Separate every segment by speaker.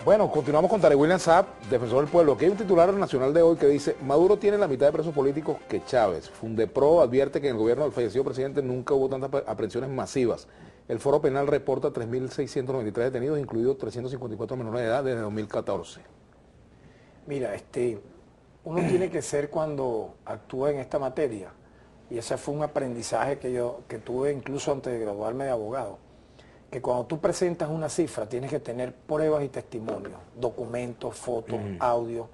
Speaker 1: Bueno, continuamos con Tarek William Saab, defensor del pueblo. Aquí hay un titular nacional de hoy que dice: Maduro tiene la mitad de presos políticos que Chávez. Fundepro advierte que en el gobierno del fallecido presidente nunca hubo tantas aprehensiones masivas. El Foro Penal reporta 3.693 detenidos, incluidos 354 menores de edad desde 2014.
Speaker 2: Mira, uno tiene que ser cuando actúa en esta materia, y ese fue un aprendizaje que tuve incluso antes de graduarme de abogado, que cuando tú presentas una cifra tienes que tener pruebas y testimonios, documentos, fotos, audio,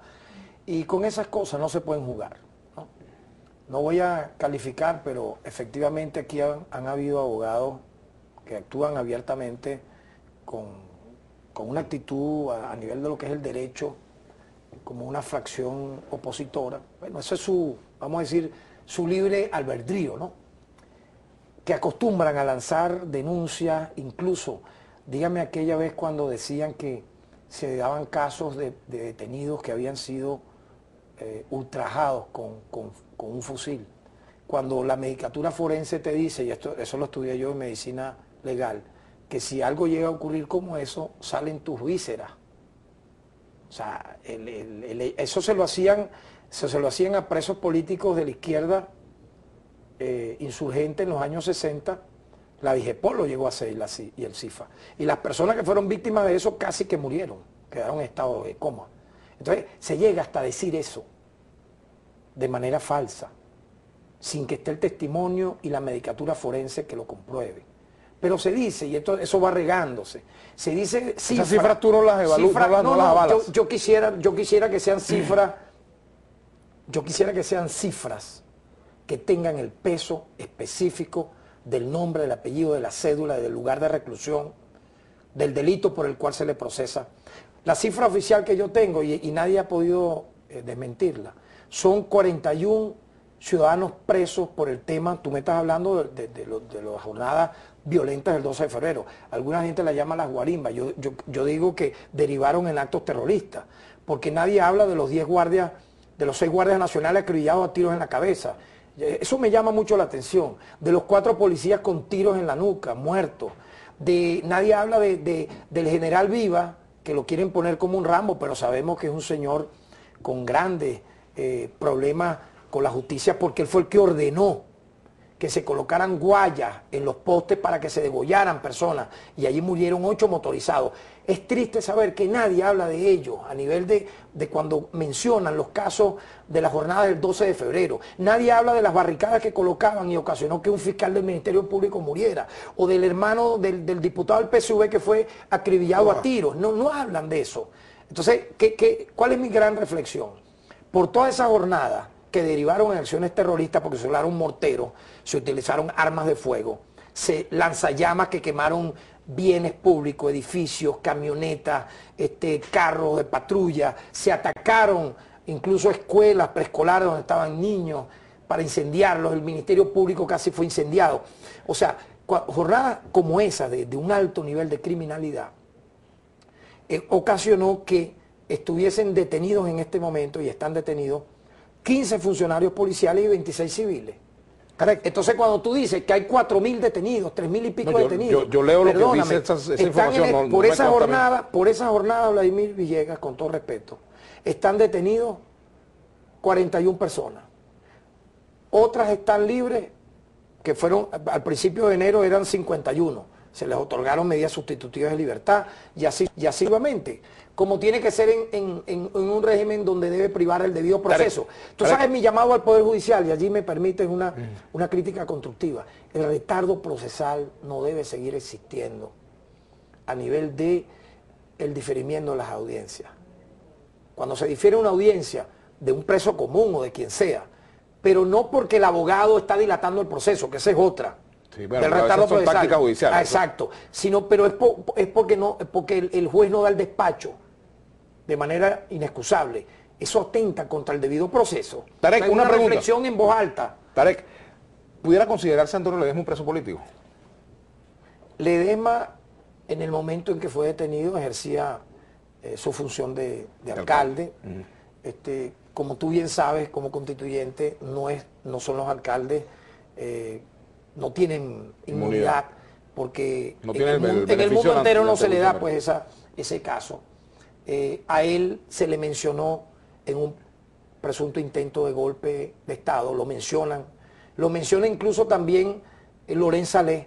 Speaker 2: y con esas cosas no se pueden jugar, ¿no? No voy a calificar, pero efectivamente aquí han habido abogados que actúan abiertamente con una actitud a nivel de lo que es el derecho, como una fracción opositora. Bueno, eso es vamos a decir, su libre albedrío, ¿no? Que acostumbran a lanzar denuncias, incluso, dígame aquella vez cuando decían que se daban casos de detenidos que habían sido ultrajados con un fusil. Cuando la medicatura forense te dice, y eso lo estudié yo en medicina legal, que si algo llega a ocurrir como eso, salen tus vísceras. O sea, eso se lo hacían a presos políticos de la izquierda insurgente en los años 60, la DIGEPOL lo llegó a hacer y el CIFA. Y las personas que fueron víctimas de eso casi que murieron, quedaron en estado de coma. Entonces se llega hasta decir eso de manera falsa, sin que esté el testimonio y la medicatura forense que lo compruebe. Pero se dice, y eso va regándose, se dice cifras.
Speaker 1: Esas cifras tú no las evalúas, no las avalas.
Speaker 2: Yo quisiera que sean cifras, que tengan el peso específico del nombre, del apellido, de la cédula, del lugar de reclusión, del delito por el cual se le procesa. La cifra oficial que yo tengo, y nadie ha podido desmentirla, son 41 ciudadanos presos por el tema. Tú me estás hablando de las jornadas violentas del 12 de febrero. Alguna gente la llama las guarimbas. Yo digo que derivaron en actos terroristas, porque nadie habla de los 10 guardias, de los 6 guardias nacionales acribillados a tiros en la cabeza. Eso me llama mucho la atención. De los 4 policías con tiros en la nuca, muertos. Nadie habla del general Viva, que lo quieren poner como un Rambo, pero sabemos que es un señor con grandes problemas con la justicia, porque él fue el que ordenó que se colocaran guayas en los postes para que se degollaran personas, y allí murieron 8 motorizados. Es triste saber que nadie habla de ello a nivel de cuando mencionan los casos de las jornadas del 12 de febrero. Nadie habla de las barricadas que colocaban y ocasionó que un fiscal del Ministerio Público muriera, o del hermano del diputado del PSV que fue acribillado a tiros. No hablan de eso. Entonces, ¿cuál es mi gran reflexión? Por toda esa jornada que derivaron en acciones terroristas, porque se usaron morteros, se utilizaron armas de fuego, lanzallamas que quemaron bienes públicos, edificios, camionetas, carros de patrulla, se atacaron incluso escuelas preescolares donde estaban niños para incendiarlos, el Ministerio Público casi fue incendiado. O sea, jornadas como esa de un alto nivel de criminalidad ocasionó que estuviesen detenidos en este momento, y están detenidos, 15 funcionarios policiales y 26 civiles. Entonces, cuando tú dices que hay 4.000 detenidos, 3.000 y pico detenidos,
Speaker 1: yo leo lo que dice esa información.
Speaker 2: Por esa jornada, Vladimir Villegas, con todo respeto, están detenidos 41 personas. Otras están libres, que fueron, al principio de enero eran 51. Se les otorgaron medidas sustitutivas de libertad, y así sucesivamente, como tiene que ser en un régimen donde debe privar el debido proceso. Tú sabes mi llamado al Poder Judicial, y allí me permiten una crítica constructiva. El retardo procesal no debe seguir existiendo a nivel de el diferimiento de las audiencias. Cuando se difiere una audiencia de un preso común o de quien sea, pero no porque el abogado está dilatando el proceso, que esa es otra.
Speaker 1: Sí, bueno, del retardo procesal. Tácticas judiciales.
Speaker 2: Exacto. Pero es porque el juez no da el despacho de manera inexcusable. Eso atenta contra el debido proceso.
Speaker 1: Tarek,
Speaker 2: hay una reflexión en voz alta.
Speaker 1: Tarek, ¿pudiera considerarse Antonio Ledesma un preso político?
Speaker 2: Ledesma, en el momento en que fue detenido, ejercía su función de alcalde. Como tú bien sabes, como constituyente, no son los alcaldes, no tienen inmunidad, porque
Speaker 1: no tienen
Speaker 2: en el mundo entero no se le da pues ese caso. A él se le mencionó en un presunto intento de golpe de Estado, lo menciona incluso también Lorenz Saleh,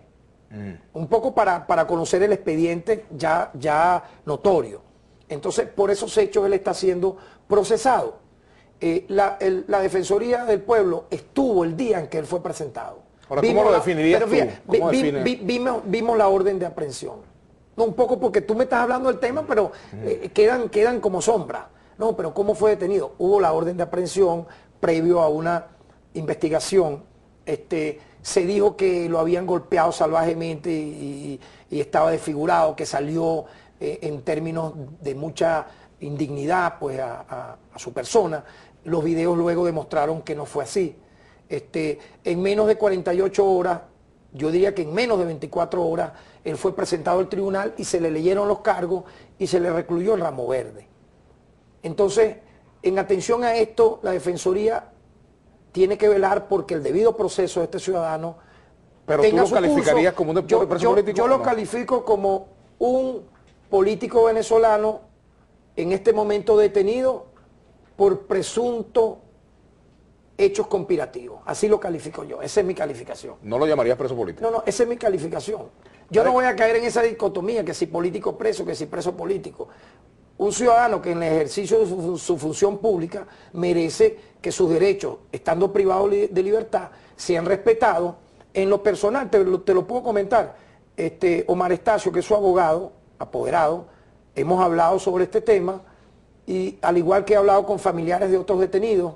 Speaker 2: un poco para conocer el expediente ya notorio. Entonces, por esos hechos él está siendo procesado. La Defensoría del Pueblo estuvo el día en que él fue presentado.
Speaker 1: Ahora, ¿cómo lo definirías tú?
Speaker 2: Vimos la orden de aprehensión. No, un poco porque tú me estás hablando del tema, pero quedan como sombras. No, pero ¿cómo fue detenido? Hubo la orden de aprehensión previo a una investigación. Se dijo que lo habían golpeado salvajemente y estaba desfigurado, que salió en términos de mucha indignidad pues, a su persona. Los videos luego demostraron que no fue así. En menos de 48 horas, yo diría que en menos de 24 horas, él fue presentado al tribunal y se le leyeron los cargos y se le recluyó en Ramo Verde. Entonces, en atención a esto, la Defensoría tiene que velar porque el debido proceso de este ciudadano
Speaker 1: ¿Pero tú lo calificarías como un preso político?
Speaker 2: Yo lo califico como un político venezolano en este momento detenido por presunto hechos conspirativos. Así lo califico yo. Esa es mi calificación.
Speaker 1: ¿No lo llamarías preso político?
Speaker 2: No, esa es mi calificación. Yo no voy a caer en esa dicotomía que si político preso, que si preso político. Un ciudadano que en el ejercicio de su función pública merece que sus derechos, estando privados de libertad, sean respetados. En lo personal, te lo puedo comentar, Omar Estacio, que es su abogado, apoderado, hemos hablado sobre este tema y al igual que he hablado con familiares de otros detenidos,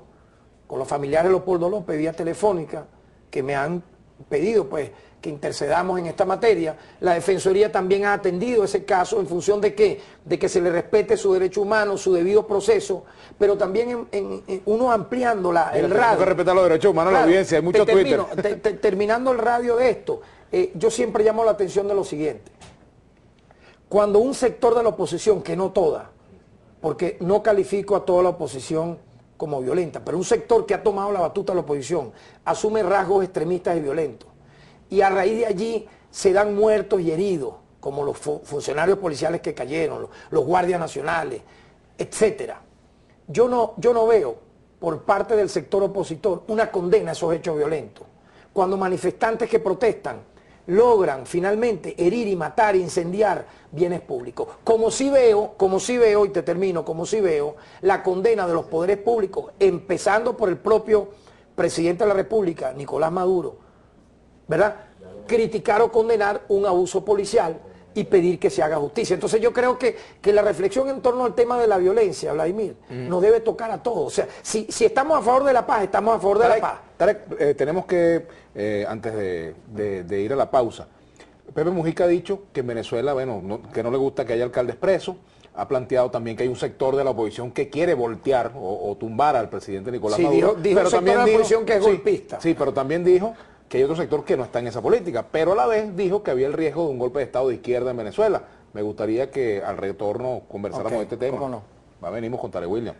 Speaker 2: con los familiares de Leopoldo López vía telefónica, que me han pedido pues que intercedamos en esta materia, la Defensoría también ha atendido ese caso en función de ¿qué? De que se le respete su derecho humano, su debido proceso, pero también uno ampliando el radio.
Speaker 1: Tenemos que respetar los derechos humanos, claro, la audiencia, hay mucho Twitter.
Speaker 2: Terminando el radio de esto, yo siempre llamo la atención de lo siguiente. Cuando un sector de la oposición, que no toda, porque no califico a toda la oposición como violenta, pero un sector que ha tomado la batuta de la oposición, asume rasgos extremistas y violentos, y a raíz de allí se dan muertos y heridos, como los funcionarios policiales que cayeron, los guardias nacionales, etcétera. Yo no veo por parte del sector opositor una condena a esos hechos violentos. Cuando manifestantes que protestan logran finalmente herir y matar e incendiar bienes públicos. Como sí veo, y te termino, como sí veo la condena de los poderes públicos, empezando por el propio presidente de la República, Nicolás Maduro, ¿verdad? Criticar o condenar un abuso policial y pedir que se haga justicia. Entonces yo creo que la reflexión en torno al tema de la violencia, Vladimir, nos debe tocar a todos. O sea, si estamos a favor de la paz, estamos a favor de la paz.
Speaker 1: Tarek, tenemos que, antes de ir a la pausa, Pepe Mujica ha dicho que en Venezuela, bueno, que no le gusta que haya alcaldes presos, ha planteado también que hay un sector de la oposición que quiere voltear o tumbar al presidente Nicolás Maduro.
Speaker 2: Dijo pero también de la oposición que es golpista.
Speaker 1: Sí, pero también dijo que hay otro sector que no está en esa política, pero a la vez dijo que había el riesgo de un golpe de Estado de izquierda en Venezuela. Me gustaría que al retorno conversáramos de este tema.
Speaker 2: ¿Cómo no?
Speaker 1: Venimos con Tarek William.